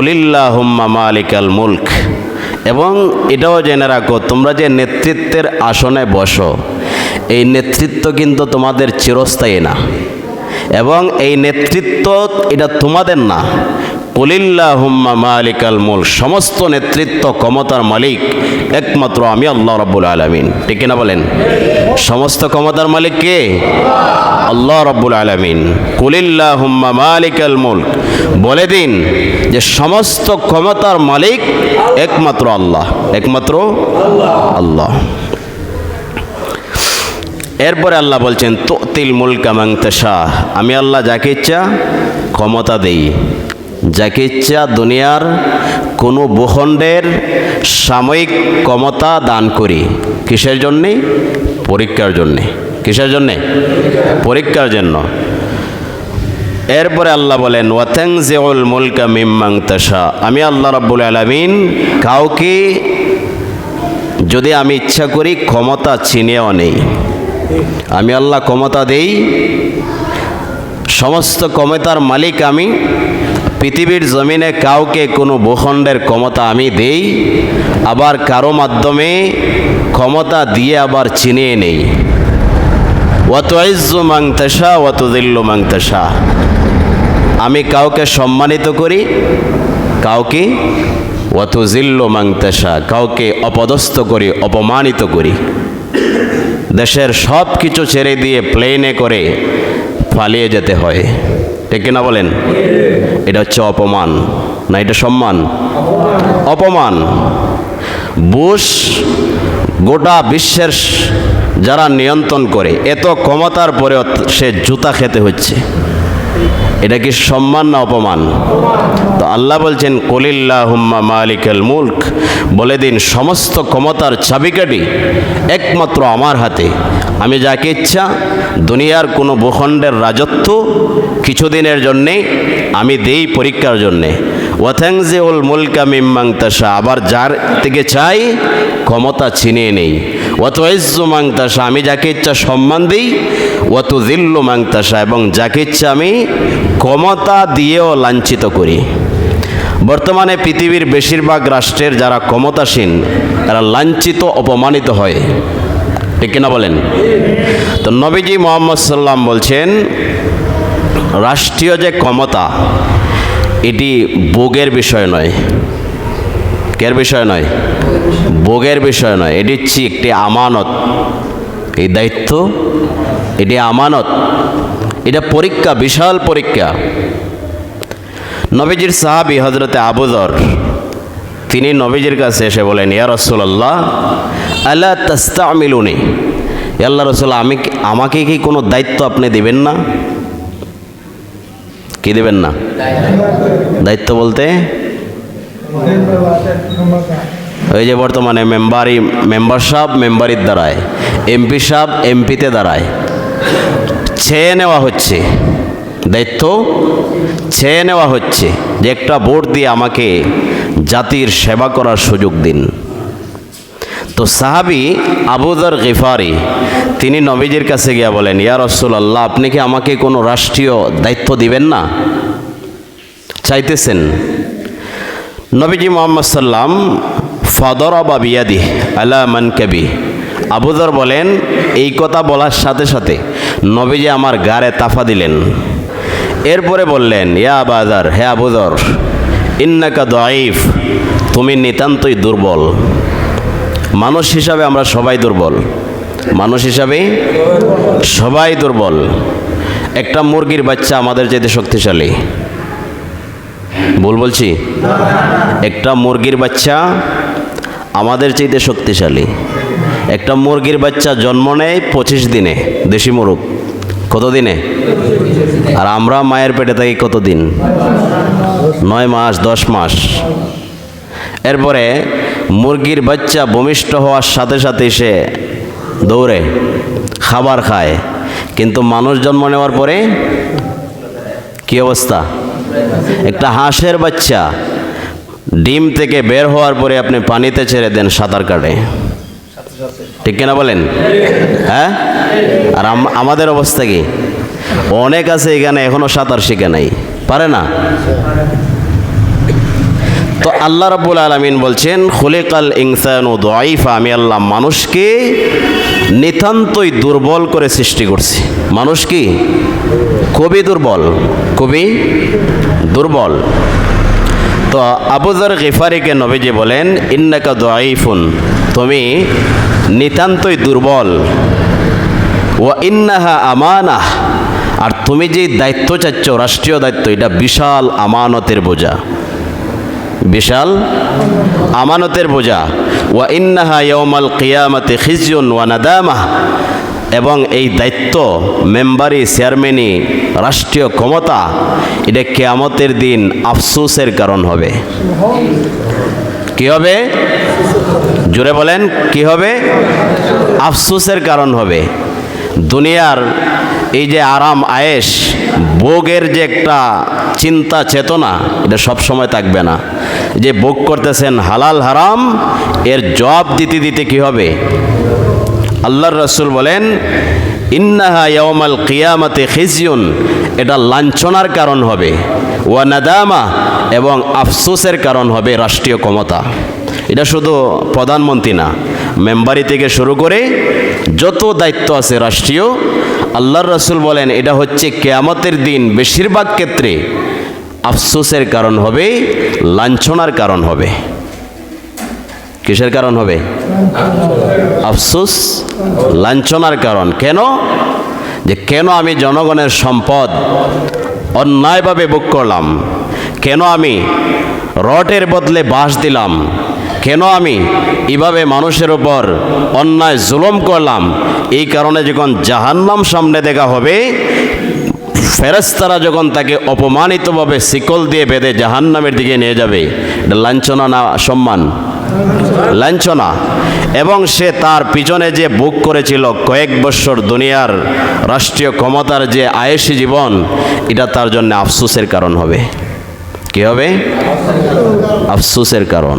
কুলিল্লাহুম্মা মালিকাল মুলক। এবং এটাও জেনে রাখো, তোমরা যে নেতৃত্বের আসনে বসো, এই নেতৃত্ব কিন্তু তোমাদের চিরস্থায়ী না, এবং এই নেতৃত্ব এটা তোমাদের না। কুলিল্লাহুম্মা মালিকাল মুলক, সমস্ত নেতৃত্ব ক্ষমতার মালিক একমাত্র আমি আল্লাহ রাব্বুল আলামিন। ঠিক কিনা বলেন? সমস্ত ক্ষমতার মালিক কে? আল্লাহ রাব্বুল আলামিন। কুলিল্লাহুম্মা মালিকাল মুলক, বলে দিন যে সমস্ত ক্ষমতার মালিক একমাত্র আল্লাহ, একমাত্র আল্লাহ। এরপরে আল্লাহ বলছেন তুতিল মুলকা মান তাশা, আমি আল্লাহ যাকে ইচ্ছা ক্ষমতা দেই, যাকে ইচ্ছা দুনিয়ার কোনো ভূখণ্ডের সাময়িক ক্ষমতা দান করি। কিসের জন্যে? পরীক্ষার জন্যে। কিসের জন্যে? পরীক্ষার জন্য। এরপরে আল্লাহ বলেন ওয়াতানজিউল মুলকা মিম্মান তাশা, আমি আল্লাহ রাব্বুল আলামিন কাউকে যদি আমি ইচ্ছা করি ক্ষমতা ছিনিয়েও নেই। আমি আল্লাহ ক্ষমতা দেই, সমস্ত ক্ষমতার মালিক আমি। পৃথিবীর জমিনে কাউকে কোনো ভূখণ্ডের ক্ষমতা আমি দেই, আবার কারো মাধ্যমে ক্ষমতা দিয়ে আবার ছিনিয়ে নেই। ওয়া তুইজ্জু মান তাশা ওয়া তুযিল্লু মান তাশা, আমি কাউকে সম্মানিত করি, কাউকে ওয়া তুযিল্লু মান তাশা, কাউকে অপদস্থ করি, অপমানিত করি। দেশের সব কিছু ছেড়ে দিয়ে প্লেনে করে পালিয়ে যেতে হয়। ঠিক কিনা বলেন? এটা হচ্ছে অপমান না এটা সম্মান? অপমান। বুশ গোটা বিশ্বের যারা নিয়ন্ত্রণ করে, এত ক্ষমতার পরেও সে জুতা খেতে হচ্ছে। এটা কি সম্মান না অপমান? তো আল্লাহ বলছেন কুলিল্লাহুম্মা মালিকাল মুলক, বলে দিন সমস্ত ক্ষমতার চাবিকাঠি একমাত্র আমার হাতে। আমি যাকে ইচ্ছা দুনিয়ার কোনো ভূখণ্ডের রাজত্ব কিছুদিনের জন্যে আমি দেই পরীক্ষার জন্যে। ওয়াতানজিউল মুলকা মিম্মান তাশা, আবার যার থেকে চাই ক্ষমতা ছিনিয়ে নেই। ওয়া তুইজ্জু মান তাশা, আমি যাকে ইচ্ছা সম্মান দিই। ওয়া তুযিল্লু মান তাশা, এবং যাকে ইচ্ছা আমি ক্ষমতা দিয়েও লাঞ্ছিত করি। বর্তমানে পৃথিবীর বেশিরভাগ রাষ্ট্রের যারা ক্ষমতাসীন তারা লাঞ্ছিত অপমানিত হয়। ঠিক কিনা বলেন? তো নবীজি মুহাম্মদ সাল্লাম বলছেন রাষ্ট্রীয় যে ক্ষমতা এটি ভোগের বিষয় নয়। কের বিষয় নয়? ভোগের বিষয় নয়। এটি হচ্ছে একটি আমানত। এই দায়িত্ব এটি আমানত, এটা পরীক্ষা, বিশাল পরীক্ষা। নবীজির সাহাবী হযরতে আবু যর, তিনি নবীজির কাছে এসে বলেন ইয়া রাসূলুল্লাহ আলা তাস্তামিলুনি, আল্লাহ রাসূল আমাকে কি কোনো দায়িত্ব আপনি দিবেন না? কি দিবেন না? দায়িত্ব বলতে ওই যে বর্তমানে মেম্বার সাহেব মেম্বারির দ্বারায়, এমপি সাহেব এমপিতে দাঁড়ায়, ছেয়ে নেওয়া হচ্ছে দায়িত্ব, ছেয়ে নেওয়া হচ্ছে যে একটা ভোট দিয়ে আমাকে জাতির সেবা করার সুযোগ দিন। তো সাহাবী আবু যর গিফারি তিনি নবীজির কাছে গিয়া বলেন ইয়া রাসূলুল্লাহ আপনি কি আমাকে কোনো রাষ্ট্রীয় দায়িত্ব দিবেন না? চাইতেছেন। নবীজি মুহাম্মদ সাল্লাম ফাদরাবা বিয়াদিহি আলা মানকাবি, আবু যর বলেন এই কথা বলার সাথে সাথে নবীজি আমার গাড়ে তাফা দিলেন। এরপরে বললেন ইয়া আবা যর, হে আবু যর ইন্নাকা দাঈফ, তুমি নিতান্তই দুর্বল। মানুষ হিসাবে আমরা সবাই দুর্বল, মানুষ হিসাবে সবাই দুর্বল। একটা মুরগির বাচ্চা আমাদের চাইতে শক্তিশালী। ভুল বলছি? একটা মুরগির বাচ্চা আমাদের চাইতে শক্তিশালী। একটা মুরগির বাচ্চা জন্ম নেয় 25 দিনে, দেশি মুরগ। কত দিনে? আর আমরা মায়ের পেটে থাকি কত দিন? 9 মাস 10 মাস। এরপরে মুরগির বাচ্চা ভূমিষ্ঠ হওয়ার সাথে সাথে সে দৌড়ে খাবার খায়, কিন্তু মানুষ জন্ম নেওয়ার পরে কি অবস্থা? একটা হাঁসের বাচ্চা ডিম থেকে বের হওয়ার পরে আপনি পানিতে ছেড়ে দেন, সাঁতার কাটে। ঠিক কিনা বলেন? হ্যাঁ। আর আমাদের অবস্থা কি? অনেক আছে এখানে এখনো সাঁতার শিখে নাই, পারে না। তো আল্লাহ রাব্বুল আলামিন বলছেন খুলিকাল ইনসানু দাঈফা, আমি আল্লাহ মানুষকে নিতান্তই দুর্বল করে সৃষ্টি করছি। মানুষ কি খুবই দুর্বল, খুবই দুর্বল। তো আবু যর গিফারিকে নবীজি বলেন ইন্নাকা দাঈফুন, তুমি নিতান্তই দুর্বল। ওয়া ইন্নাহা আমানাহ, আর তুমি যে দায়িত্ব চাচ্ছ রাষ্ট্রীয় দায়িত্ব, এটা বিশাল আমানতের বোঝা, বিশাল আমানতের বোঝা। ওয়া ইন্নাহা ইয়াউমাল কিয়ামাতি খিজয়ুন ওয়া নাদামাহ, এবং এই দায়িত্ব মেম্বারি চেয়ারম্যানি রাষ্ট্রীয় ক্ষমতা, এটা কিয়ামতের দিন আফসোসের কারণ হবে। কি হবে? জোরে বলেন, কি হবে? আফসোসের কারণ হবে। দুনিয়ার এই যে আরাম আয়েশ ভোগের যে একটা চিন্তা চেতনা, এটা সব সময় থাকবে না। যে ভোগ করতেছেন হালাল হারাম, এর জবাব দিতে দিতে কি হবে? আল্লাহর রাসূল বলেন ইন্নাহা ইয়াউমাল কিয়ামাতি খিজয়ুন, এটা লাঞ্ছনার কারণ হবে। ওয়া নাদামা, এবং আফসোসের কারণ হবে রাষ্ট্রীয় ক্ষমতা। এটা শুধু প্রধানমন্ত্রী না, মেম্বারি থেকে শুরু করে যত দায়িত্ব আছে রাষ্ট্রীয়, আল্লাহর রাসূল বলেন এটা হচ্ছে কিয়ামতের দিন বেশিরভাগ ক্ষেত্রে আফসোসের কারণ হবে, লাঞ্ছনার কারণ হবে। কিসের কারণ হবে? আফসোস, লাঞ্ছনার কারণ। কেন? যে কেন আমি জনগণের সম্পদ অন্যায়ভাবে ভোগ করলাম, কেন আমি রটের বদলে বাঁশ দিলাম, কেন আমি এভাবে মানুষের উপর অন্যায় জুলুম করলাম। এই কারণে যখন জাহান্নাম সামনে দেখা হবে, ফেরেশতারা যখন তাকে অপমানিতভাবে শিকল দিয়ে বেঁধে জাহান্নামের দিকে নিয়ে যাবে, এটা লাঞ্ছনা না সম্মান? লাঞ্ছনা। এবং সে তার পিছনে যে ভোগ করেছিল কয়েক বছর দুনিয়ার রাষ্ট্রীয় ক্ষমতার যে আয়েশি জীবন, এটা তার জন্য আফসোসের কারণ হবে। কি হবে? আফসোসের কারণ।